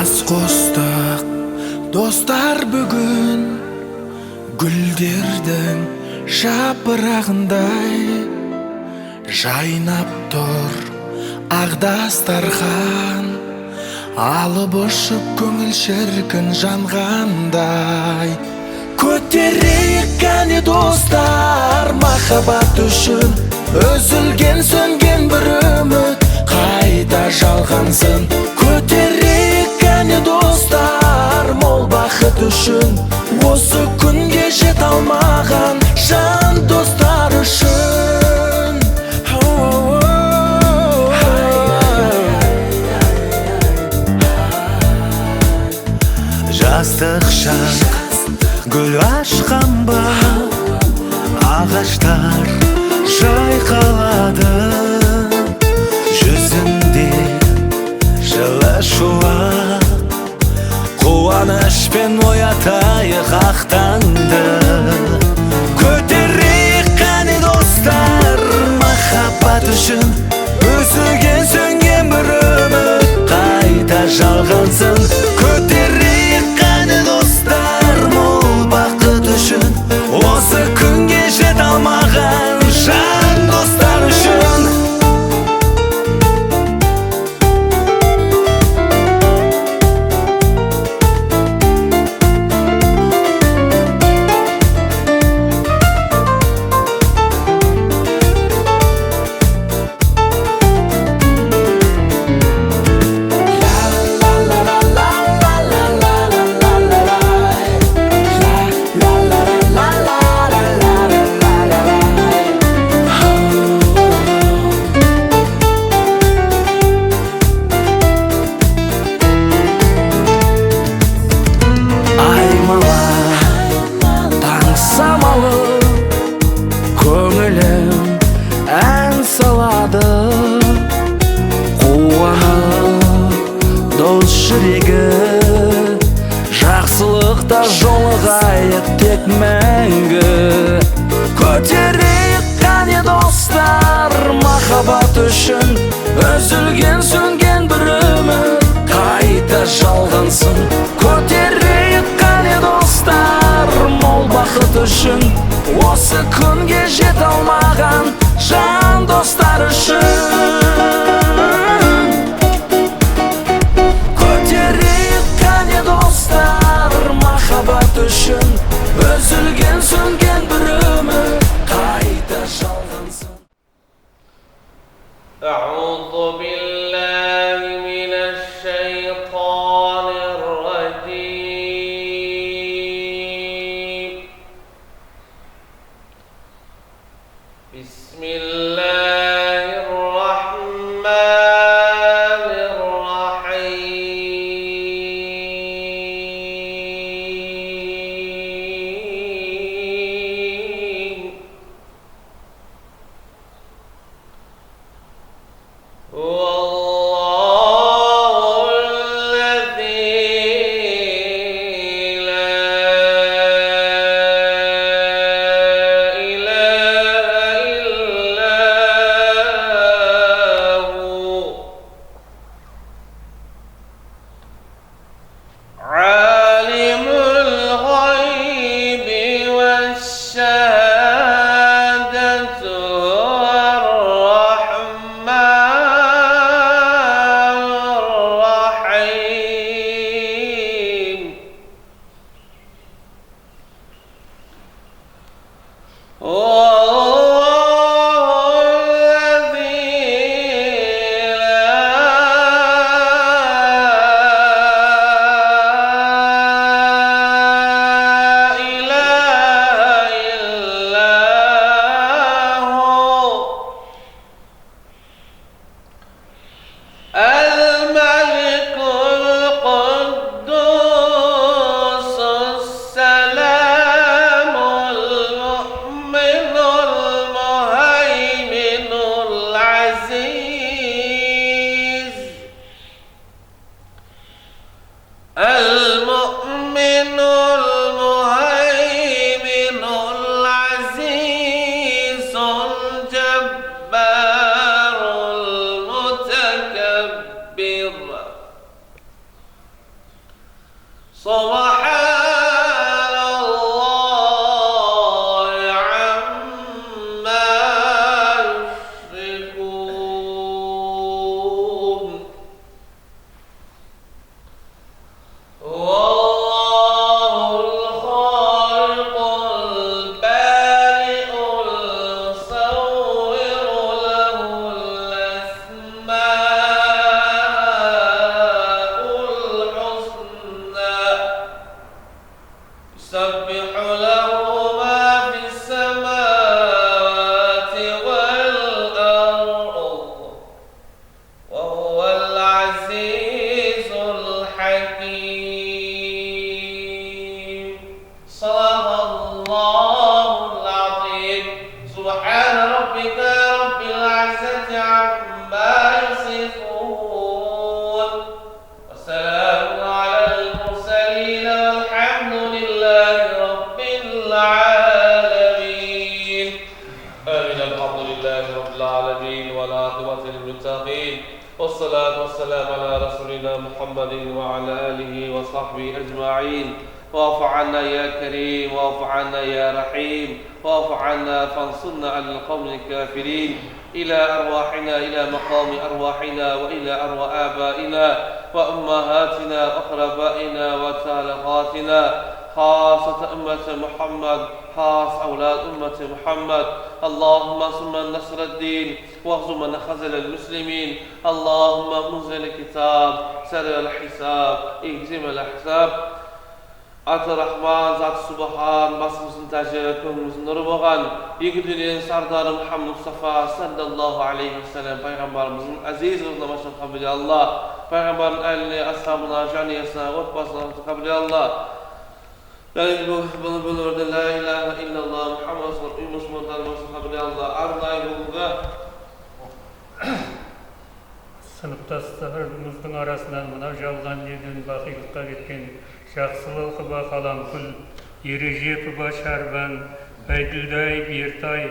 Бас қостық достар бүгін гүлдердің жапырағындай жайнап тұр ақ дастархан, алып ұшып көңіл шіркін жанғандай. Көтерейік кәне достар, махаббат үшін үзілген сөнген бір үміт қайта жалғансын. Көтерейік кәне достар, мол бақыт үшін осы күнге жете алмаған жан достар үшін. Жастық шақ гүл ашқан ба, ағаштар жайқалады, жүзінде жылы шуақ, қуанышпен оятайық ақ таңды. Көтерейік қане достар, махаббат үшін үзілген сөнген бір үміт қайта жалғансын. Көтерейік қане достар, мол бақыт үшін осы күнге жете алмаған жан достар үшін. Жүрегі жақсылықта жолығайық тек мәңгі. Көтерейік қане достар, махаббат үшін үзілген сөнген бір үміт қайта жалғансын. Көтерейік қане достар, мол бақыт үшін осы күнге жете алмаған жан достар үшін. Махаббат үшін үзілген сөнген бір үміт қайта жалғансын. Аузу биллахи минаш шайтанир раджим. Бисмиллахир рахманир рахим. عما يصفون وسلام على المرسلين والحمد لله رب العالمين آمين الحمد لله رب العالمين والعاقبة للمتقين والصلاة والسلام على رسولنا محمد وعلى آله وصحبه أجمعين واعف عنا يا كريم واعف عنا يا رحيم واعف عنا فانصرنا على القوم الكافرين إلى أرواحنا إلى مقام أرواحنا وإلى أرواح آبائنا وأمهاتنا وأقربائنا وتالقاتنا خاصة أمة محمد خاص أولاد أمة محمد اللهم انصر من نصر الدين واخذل من خذل المسلمين اللهم منزل الكتاب سرع الحساب اهزم الأحزاب Atı Rahman, Zat-ı Subhan, basımızın tacı, kömürümüzün nuru boğan, iki dünyanın sardarı Muhammed Mustafa sallallahu aleyhi ve sellem Peygamberimizin aziz uzlamasını kabul Allah, Peygamberin elini, ashabına, caniyasına, otbasına kabul Allah. Yani bunu orada la ilahe illallah Muhammed Mustafa kabul Allah. Arnayı bulunca sınıftaşlarımızın arasından mına жалған неден бақилыққа кеткен жақсылық қыба қаламқұл ереже қыба шарбан байділдай бертай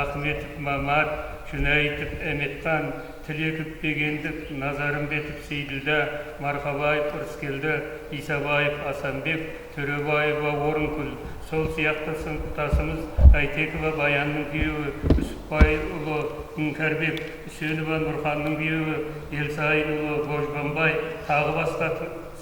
ахметов мамат жүнәйтов әметхан тілеков бегендік назарымбетов сейділда мархабаев ырыскелді исабаев асанбек төребаева орынкүл сол сияқты сыныптасымыз әйтекова баянның күйеуі үсіпбайұлы іңкәрбек үсенова нұрханның күйеуі елсайынұлы божбанбай тағы басқа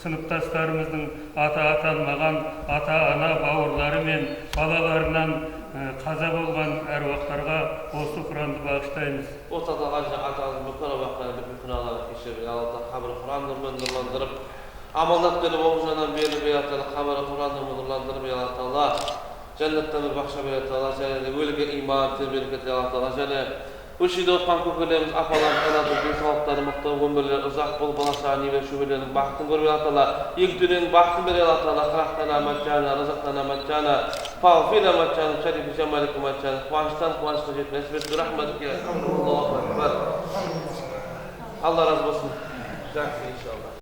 сыныптастарымыздың ата атанмаған ата ана бауырлары мен балаларынан қаза болған әруақтарға осы құранды бағыштаймыз. Осы аталған атамыз бүкіл абақтаны бүкіл күнәларын кешіріп, Аллах қабір Құран нұрымен нұрландырып, аманат беріп, оғжанан беріп, қабір Құран нұрымен нұрландырып, Аллах жәннаттан бір бақша береді, Аллах және өліге иман, тербелік Аллах және өз үйде отқан көкелеріміз, апаларымыз, аналарымыз, денсаулықтары мықты, өмірлері ұзақ болып, баласыға небір шөбелерінің бақытын көріп Аллах, екі дүниенің бақытын береді Аллах, қырақтана мәтчана, рызықтана мәтчана, фағфира мәтчана, шарифи жамаликі мәтчана, қуаныштан қуанышқа жетіп, нәсіп етті, рахматыке, Аллаху акбар. Алла разы болсын. Жақсы, иншалла.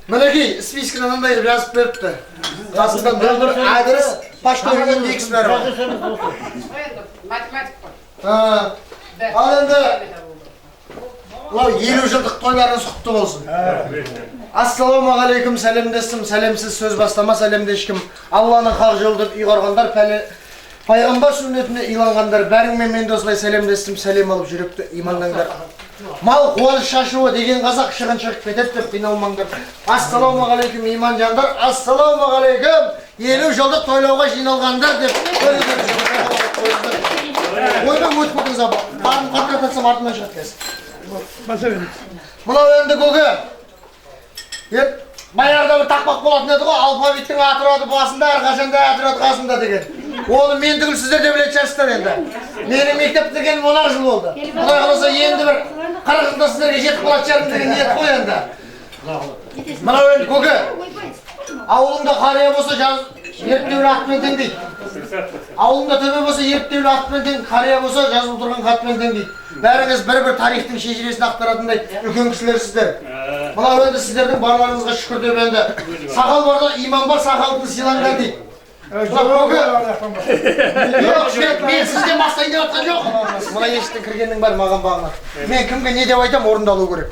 Мінекей, спискін анандай жазып беріпті. Қасында нөмір, адрес, почтовый индекс бәрі бар. Математик қой. Ал енді, мынау 50 жылдық тойларыңыз құтты болсын. Ассалаумағалейкум, сәлемдестім, сәлемсіз сөз бастама, сәлемдешкім. Алланың хақ жолды ұйғарғандар, пайғамбар сүннетіне иланғандар, бәріңмен мен де осылай сәлемдестім, сәлем алып жүректі имандандар. Мал қуаныш шашуы деген қазақ шығын шығып кетеді деп қиналмаңдар. Ассалаумағалейкум иман жандар, ассалаумағалейкум 50 жылдық тойлауға жиналғандар деп ойбай өтіп өтіңіз апа, барын қатырат атсам артынан шығып кәсіп. Мынау енді көке, баяғыда бір тақпақ болатын еді ғой, алфавиттің аты тұрады басында, әрқашанда аты тұрады қасында деген. Оны мен түгіл сіздер де білетін шығарсыздар енді. Менің мектеп бітіргенім 10 жыл болды. Құдай қаласа енді бір 40 жылда сіздерге жетіп қалатын шығармын деген ниет қой енді. Мынау енді көке, ауылыңда қария болса ерттеулі атпен тең дейді. Ауылыңда төбе болса ерттеулі атпен тең, қария болса жазылып тұрған хатпен тең дейді. Бәріңіз бір-бір тарихтың шежіресін ақтаратындай үлкен кісілерсіздер. Мынау енді сіздердің барларыңызға шүкір деп енді. Сақал барда иман бар, сақалды сыйлаңдар дейді. Мен сізден бастайын деп атқан жоқ. Мына есіктен кіргеннің бәрі маған бағынады. Мен кімге не деп айтам, орындалу керек.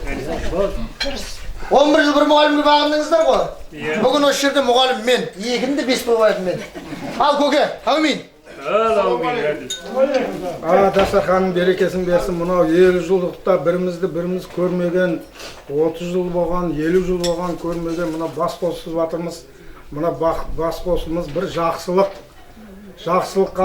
11 жыл бір мұғалімге бағындыңыздар ғой. Бүгін осы жерде мұғалім мен, екінді 5 болайын мен. Ал көке, әумин. Дастарханның берекесін берсін. Мынау 50 жылдықта бірімізді біріміз көрмеген, 30 жыл болған, 50 жыл болған көрмеген мына бас қосып жатырмыз. Мына бас қосуымыз бір жақсылық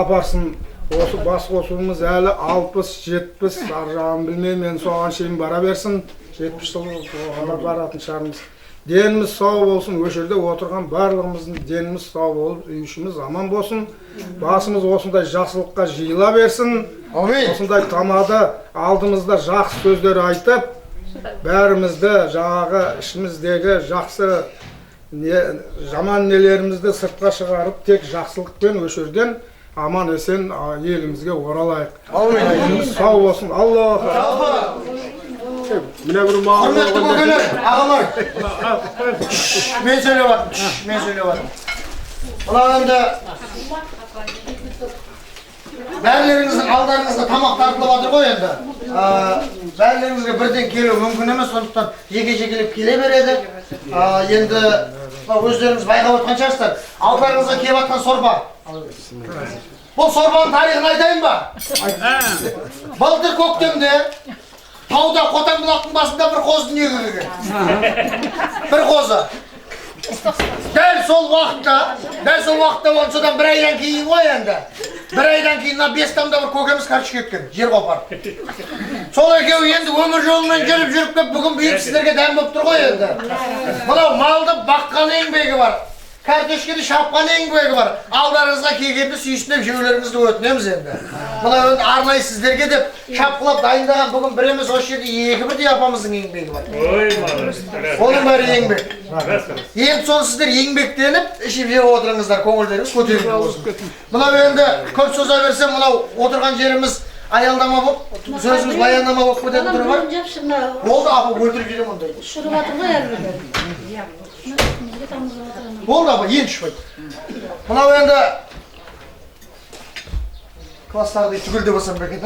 апарсын. Осы бас қосуымыз әлі 60-70 аржағын білмеймін, мен соған шейін бара берсін. 70 жыл баратын шығармыз. Деніміз сау болсын, өшерде отырған барлығымыздың деніміз сау болып, үйшіміз аман болсын. Басымыз осындай жақсылыққа жиыла берсін. Осындай тамады алдымызда жақсы сөздер айтып, бәрімізді жаңағы ішіміздегі жақсы жаман нелерімізді сыртқа шығарып, тек жақсылықпен өшерден аман есен елімізге оралайық. Еліміз сау болсын. Аллах. Құрметті көкелер, ағалар. Мен сөйлеп атым. Мынау енді бәрлеріңіздің алдарыңызға тамақ тартылып жатыр ғой енді. Бәрлеріңізге бірден келу мүмкін емес, сондықтан жеке-жекелеп келе береді. Енді өздеріңіз байқап отқан шығарсыздар. Алдарыңызға келіп жатқан сорпа. Бұл сорпаның тарихын айтайын ба? Былтыр көктемде тауда Қотанбұлақтың басында бір қоз дүниеге келген. Бір қозы. Дәл сол уақытта болған, содан бір айдан кейін ғой енді. Бір айдан кейін 5 тамда бір көкеміз картішке кеткен, жер қопарып. Сол екеуі енді өмір жолымен жүріп кеп, бүгін бүйіп сіздерге дәм болып тұр ғой енді. Мынау малды баққан еңбегі бар. Картошкені шапқан еңбегі бар. Алдарыңызға келгенде сүйсініп жеулеріңізді өтінеміз енді. Мына арнайы сіздерге деп шапқылап дайындаған бүгін бір емес осы жерде 2 бірдей апамыздың еңбегі бар. Оның бәрі еңбек. Енді соны сіздер еңбектеніп, ішіп жеп отырыңыздар, көңілдеріңіз көтеріңіз болсын. Мынау енді көп соза берсем, мынау отырған жеріміз аялдама болып, сөзіміз баяндама болып кететін түрі бар. Болды апа, өлтіріп жіберем ондайды. Шырып жатыр ғой әрбір. Болды апа, ең шүпайды. Мынау енді класстағыдай түгілде басам бекет,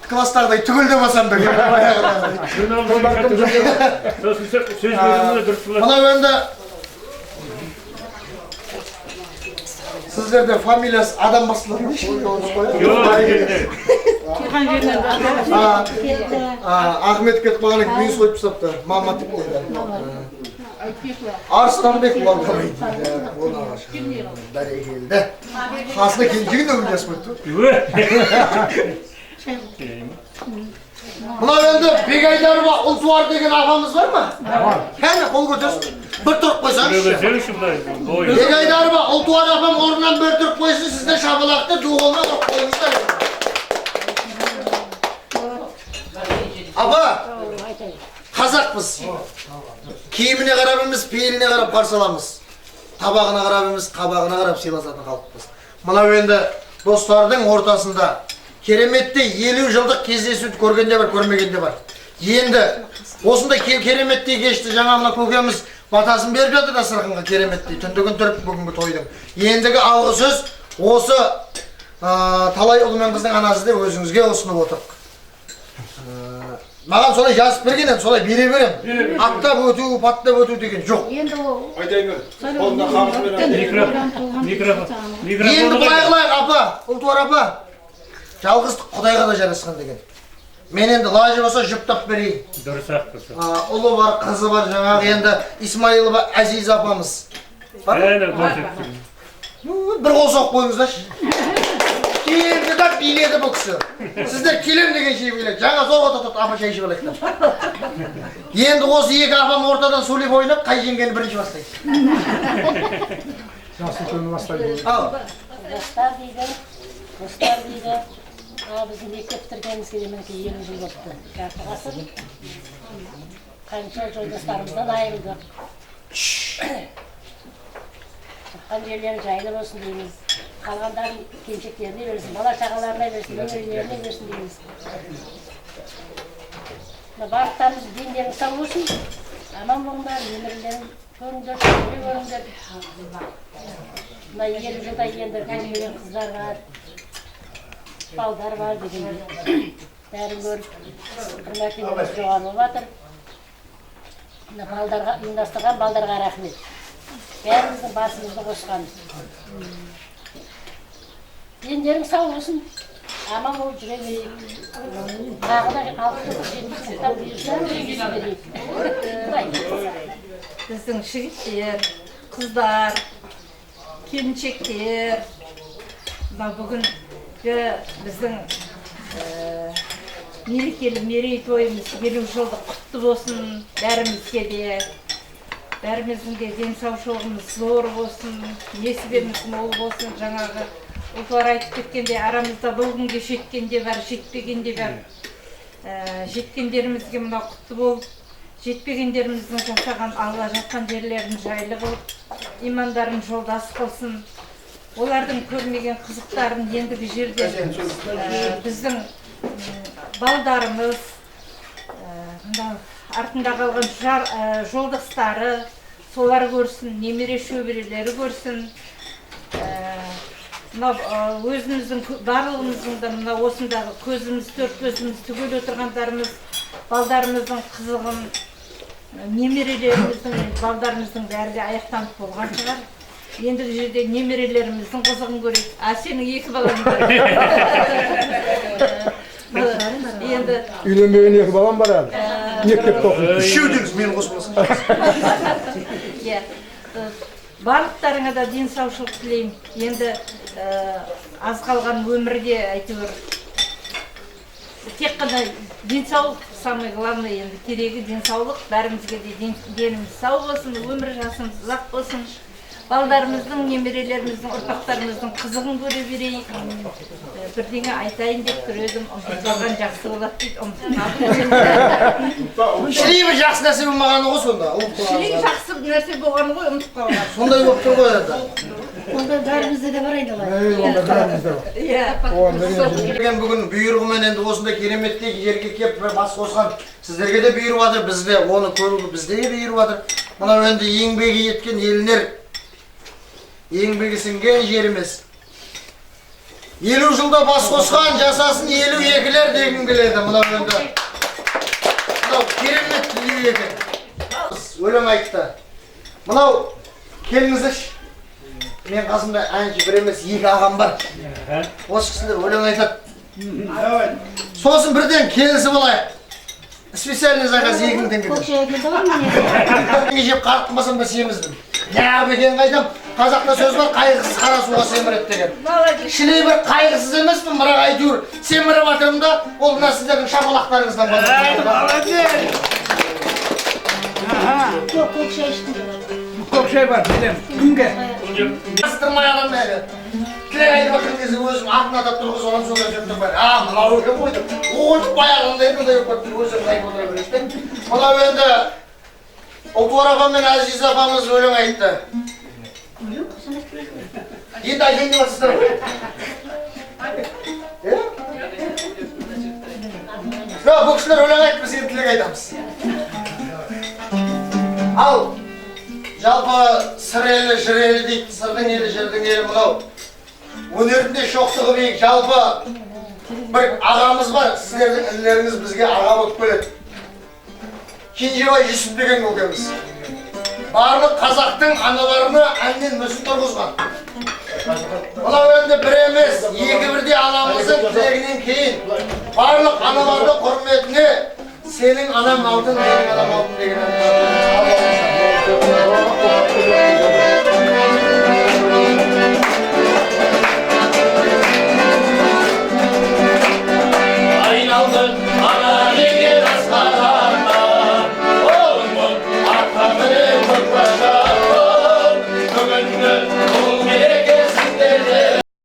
класстағыдай түгілде басам бекет. Мынау енді сіздерде фамилиясы адам басылығы не шейін Ахмет кетіп қалған екен, мүйіз қойып тастапты, Маматып дейді. Арыстанбек Балқабай дейді, оны ағашы. Бәрекелді. Қасына келіншегін өмір жасып өтті. Мынау енді Бегайдарова Ұлтуар деген ағамыз бар ма? Кәне, қол көтерсін. Bir Türk koysanız. Begaydarıma Ұлтуар апам орнынан bir Türk koysun, sizden şabalakta doğuluna koymuşlar. Aba, Kazakmız. Kiyimine karabımız, peyiline karab parsalamız. Tabağına karabımız, kabağına karab silasatın kalkımız. Mına endi dostlarının ortasında keremette 50 yıllık кездесу көргенде бар, көрмегенде бар. Енді осындай кереметтей кешті жаңа мына көкеміз батасын беріп жатыр дастарханға кереметтей түндігін түріп бүгінгі тойдың. Ендігі алғы сөз осы талай ұл мен қыздың анасы деп өзіңізге ұсынып отырық. Маған солай жазып берген ем, солай бере берем. Аттап өту, паттап өту деген жоқ. Енді ол Қолында қамыс берем. Енді былай қылайық апа, ұлтуар апа. Жалғыздық Құдайға да жарасқан деген. Мен енді лажы болса жұптап берейін. Дұрыс-ақ дұрыс. Ұлы бар, қызы бар, жаңағы енді Исмаилова Әзиз апамыз. Бір қол соқ қойыңыздаршы. Келді да биледі бұл кісі. Сіздер келем деген шей биледі. Жаңа зорға тұтып апа шай ішіп алайық. Енді осы екі апам ортадан сөйлеп ойнап, қай жеңгені бірінші бастайды. Жақсы көңіл бастайды. Ал. Достар дейді, біздің мектеп бітіргенімізге де мінекей 20 жыл болыпты. Жарты ғасыр. Қанша жолдастарымыздан айырылдық. Шыққан жерлері жайлы болсын дейміз. Қалғандарын келіншектеріне берсін, бала шағаларына берсін, немерелеріне берсін дейміз. Барлықтарымыз дендерің сау болсын. Аман болыңдар, немерелерің көріңдер, көре көріңдер. Мына 20 жылда енді көрмеген қыздар бар. Балдар бар дегенде бәрін көріп құрметіміз жоғары болып жатыр. Балдарға ұйымдастырған балдарға рахмет. Бәріміздің басымызды қосқан. Дендерің сау болсын, аман болып жүре берейік. Тағы да 60-70 жылдан бұйырса жүре берейік. Біздің жігіттер, қыздар, келіншектер, бүгін біздің мерекелі мерейтойымыз 50 жылдық құтты болсын, бәрімізге де, бәріміздің де денсаушылығымыз зор болсын, несібеміз мол болсын. Жаңағы ұлтуар айтып кеткенде, арамызда бұл күнге жеткенде бар, жетпегенде бар. Жеткендерімізге мына құтты болып, жетпегендеріміздің жасаған алла жатқан жерлерін жайлы қылып, имандарын жолдас қылсын. Олардың көрмеген қызықтарын ендігі жерде біздің балдарымыз, артында қалған жолдастары, солар көрсін, немере шөберелері көрсін. Өзіміздің барлығымыздың да мына осындағы көзіміз, төрт көзіміз түгел отырғандарымыз, балдарымыздың қызығын, немерелеріміздің, балдарымыздың бәрі де аяқтанып болған шығар. Ендігі жерде немерелеріміздің қызығын көрейік. Сенің екі балаң бар. Үйленбеген екі балам бар әлі. Мектепте оқиды. Үшеу деңіз, мені қосыласың. Барлықтарыңа да денсаушылық тілеймін. Енді аз қалған өмірде әйтеуір тек қана денсаулық самый главный, енді керегі денсаулық. Бәрімізге де деніміз сау болсын, өмір жасымыз ұзақ болсын. Балдарымыздың, немерелеріміздің, ұрпақтарымыздың қызығын көре берейік. Бірдеңе айтайын деп тұр едім, ұмытылған жақсы болады дейді, Шілейбі жақсы нәрсе болмағаны ғой сонда? Шілей жақсы нәрсе болғаны ғой, ұмытып қалған. Сондай болып тұр ғой енді. Онда бәрімізде де бар айналайын. Бүгін бұйырғымен енді осындай кереметтей жерге кеп бас қосқан сіздерге де бұйырып жатыр, бізде оны көруі бізде де бұйырып жатыр. Мына енді еңбегі еткен елінер, еңбегі сіңген жеріміз. 50 жылда бас қосқан жасасын 52-лер дегім келеді. Мына енді керемет дүние екен. Өлең айтты. Мынау келіңіздерші. Мен қасымда әнші бір емес, екі ағам бар. Осы кісілер өлең айтады. Сосын бірден келісіп алайық. Специальный заказ 2000 теңге. Көкшеге келді ғой мен. Жеп қарықтымасам да семіздің. Неғып екен қайдам, қазақта сөз бар, қайғысыз қара суға семіреді деген. Шілей бір қайғысыз емеспін, бірақ әйтеуір семіріп атырым да, ол мына сіздердің шапалақтарыңыздан болады. Көкше іштім. Көкшей бар, білем. Кімге? Астырмай алам әлі. Тілек айтып атырым кезде өзім атын атап тұрғыз оған соға жүрдім бар. Мынау өкен қойдым. Ойып баяғында еді өзім айтып отыра бересің. Мынау енді ұлтуар апам мен Әзиз апамыз өлең айтты. Енді айтайын деп жатсыздар ғой. Жоқ, бұл кісілер өлең айтып, біз енді тілек айтамыз. Ал, жалпы сыр елі, жыр елі дейді, сырдың елі, жырдың елі мынау. Өнерінде шоқтығы биік, жалпы бір ағамыз бар, сіздердің інілеріңіз бізге аға болып келеді. Кенжебай Жүсіп деген көкеміз. Барлық қазақтың аналарына әннен мүсін тұрғызған. Мынау енді бір емес, екі бірде анамыздың тілегінен кейін барлық аналардың құрметіне сенің анам алтын, менің анам алтын деген ән.